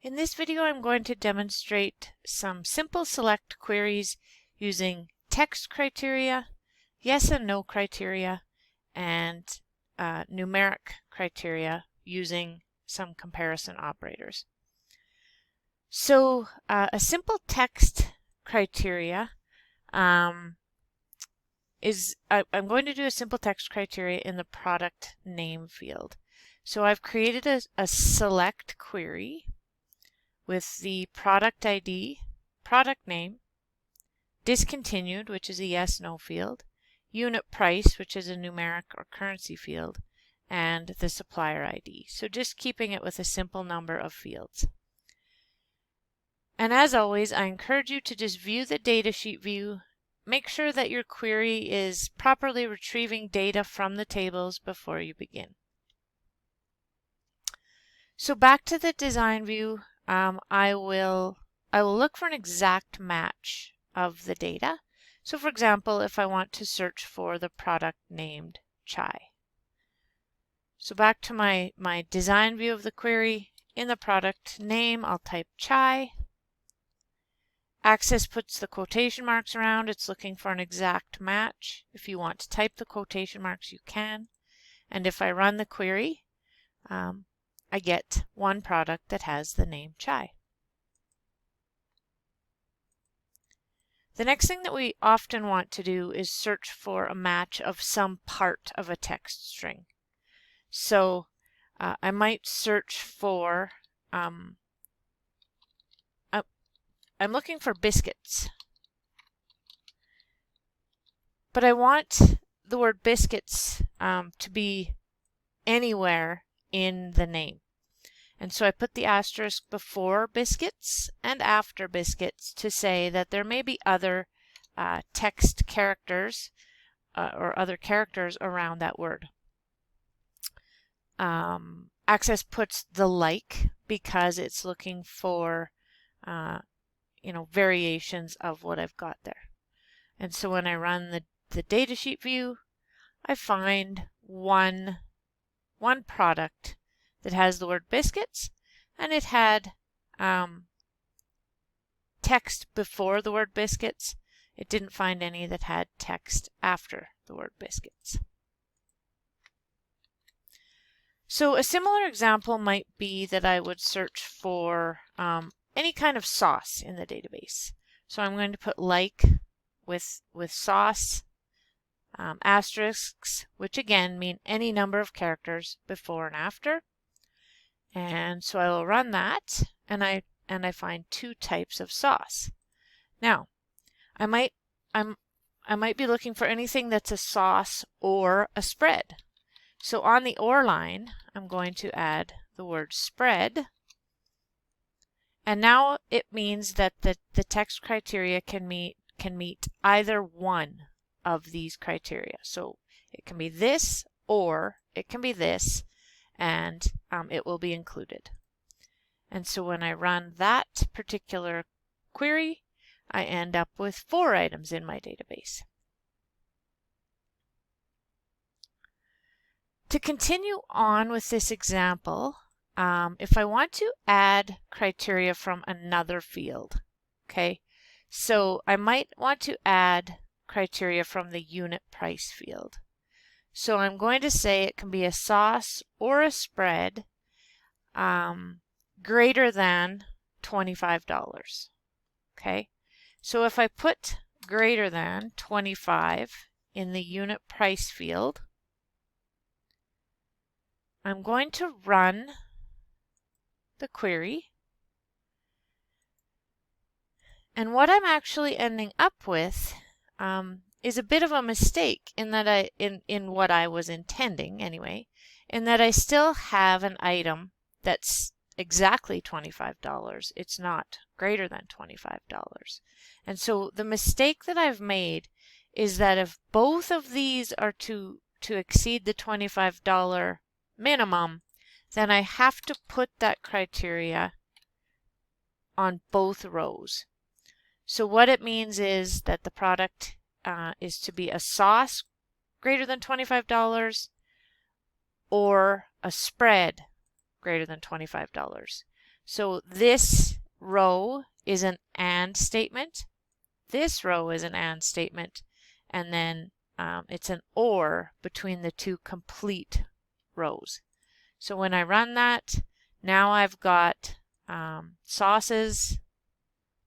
In this video, I'm going to demonstrate some simple select queries using text criteria, yes and no criteria, and numeric criteria using some comparison operators. So a simple text criteria is, I'm going to do a simple text criteria in the product name field. So I've created a select query with the product ID, product name, discontinued, which is a yes/no field, unit price, which is a numeric or currency field, and the supplier ID. So just keeping it with a simple number of fields. And as always, I encourage you to just view the datasheet view. Make sure that your query is properly retrieving data from the tables before you begin. So back to the design view, I will look for an exact match of the data. So for example, if I want to search for the product named chai. So back to my design view of the query, in the product name, I'll type chai. Access puts the quotation marks around. It's looking for an exact match. If you want to type the quotation marks, you can. And if I run the query, I get one product that has the name chai. The next thing that we often want to do is search for a match of some part of a text string. So I might search for, I'm looking for biscuits, but I want the word biscuits to be anywhere in the name. And so I put the asterisk before biscuits and after biscuits to say that there may be other text characters or other characters around that word. Access puts the like because it's looking for variations of what I've got there. And so when I run the datasheet view, I find one product that has the word biscuits, and it had text before the word biscuits. It didn't find any that had text after the word biscuits. So a similar example might be that I would search for any kind of sauce in the database. So I'm going to put like with sauce, asterisks, which again mean any number of characters before and after. And so I will run that, and I find two types of sauce. Now, I might be looking for anything that's a sauce or a spread. So on the or line, I'm going to add the word spread. And now it means that the text criteria can meet either one of these criteria. So it can be this or it can be this, and it will be included. And so when I run that particular query, I end up with 4 items in my database. To continue on with this example, if I want to add criteria from another field, okay, so I might want to add criteria from the unit price field. So I'm going to say it can be a sauce or a spread greater than $25. Okay, so if I put greater than 25 in the unit price field, I'm going to run the query. And what I'm actually ending up with is a bit of a mistake in that in what I was intending anyway, in that I still have an item that's exactly $25. It's not greater than $25. And so the mistake that I've made is that if both of these are to exceed the $25 minimum, then I have to put that criteria on both rows. So what it means is that the product is to be a sauce greater than $25 or a spread greater than $25. So this row is an AND statement. This row is an AND statement. And then it's an OR between the two complete rows. So when I run that, now I've got sauces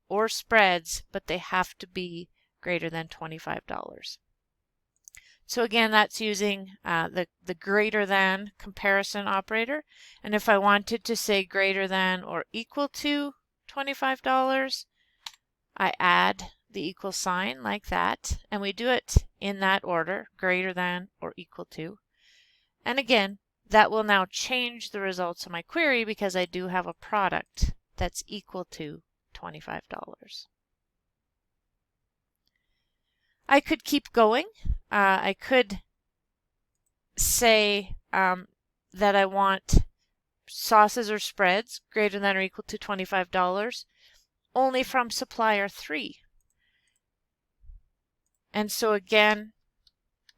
or spreads, but they have to be greater than $25. So again, that's using the greater than comparison operator. And if I wanted to say greater than or equal to $25, I add the equal sign like that. And we do it in that order, greater than or equal to. And again, that will now change the results of my query because I do have a product that's equal to $25. I could keep going. I could say that I want sauces or spreads greater than or equal to $25 only from supplier 3. And so again,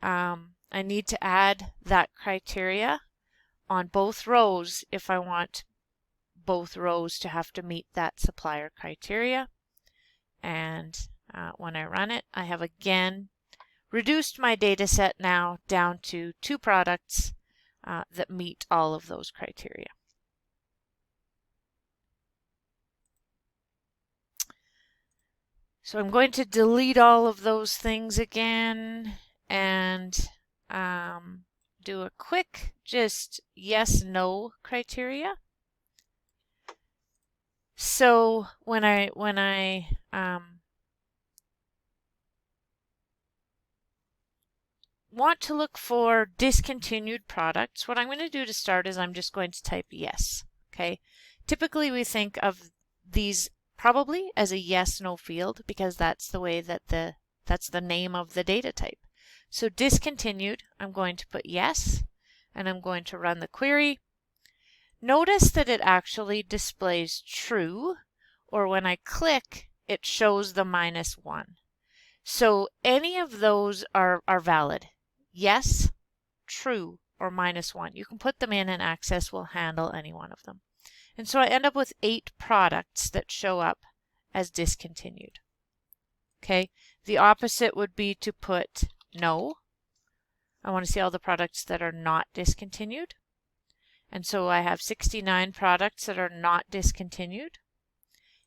I need to add that criteria on both rows if I want both rows to have to meet that supplier criteria. And when I run it, I have again reduced my data set now down to 2 products that meet all of those criteria. So I'm going to delete all of those things again and do a quick just yes, no criteria. So when I want to look for discontinued products, what I'm going to do to start is I'm just going to type yes. Okay. Typically we think of these probably as a yes no field because that's the way that that's the name of the data type. So discontinued, I'm going to put yes, and I'm going to run the query. Notice that it actually displays true, or when I click, it shows the -1. So any of those are valid. Yes, true, or -1. You can put them in and Access will handle any one of them. And so I end up with 8 products that show up as discontinued. Okay, the opposite would be to put no. I want to see all the products that are not discontinued. And so I have 69 products that are not discontinued.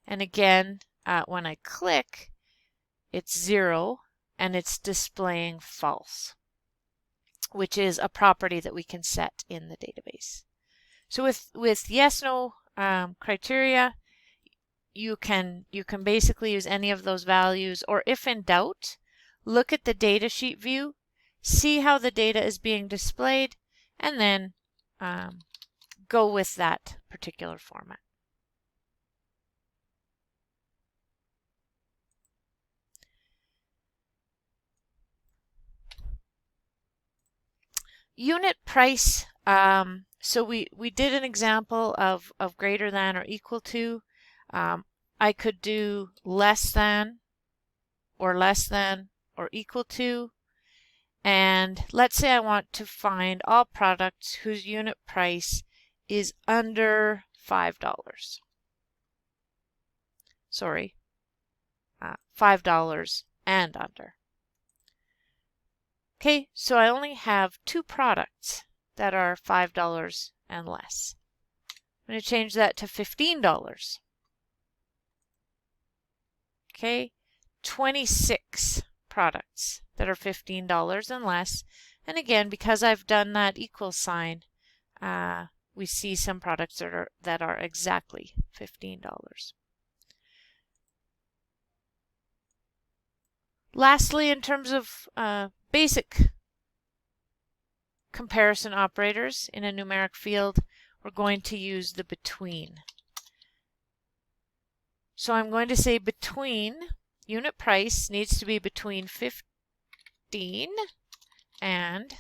And again, when I click, it's 0 and it's displaying false, which is a property that we can set in the database. So with yes, no criteria, you can basically use any of those values, or if in doubt, look at the datasheet view, see how the data is being displayed, and then go with that particular format. Unit price. So we did an example of greater than or equal to. I could do less than or equal to. And let's say I want to find all products whose unit price is under $5. Sorry, $5 and under. Okay, so I only have 2 products that are $5 and less. I'm going to change that to $15. Okay, 26 products that are $15 and less. And again, because I've done that equal sign, we see some products that are exactly $15. Lastly, in terms of basic comparison operators in a numeric field, we're going to use the between. So I'm going to say between, unit price needs to be between 15 and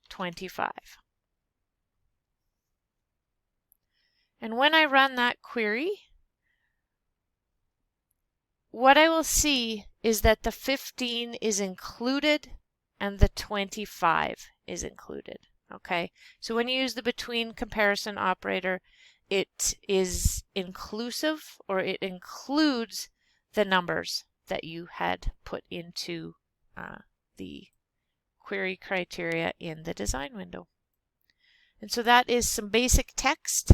25. And when I run that query, what I will see is that the 15 is included and the 25 is included. Okay, so when you use the between comparison operator, it is inclusive, or it includes the numbers that you had put into the query criteria in the design window. And so that is some basic text,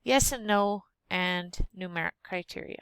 yes and no, and numeric criteria.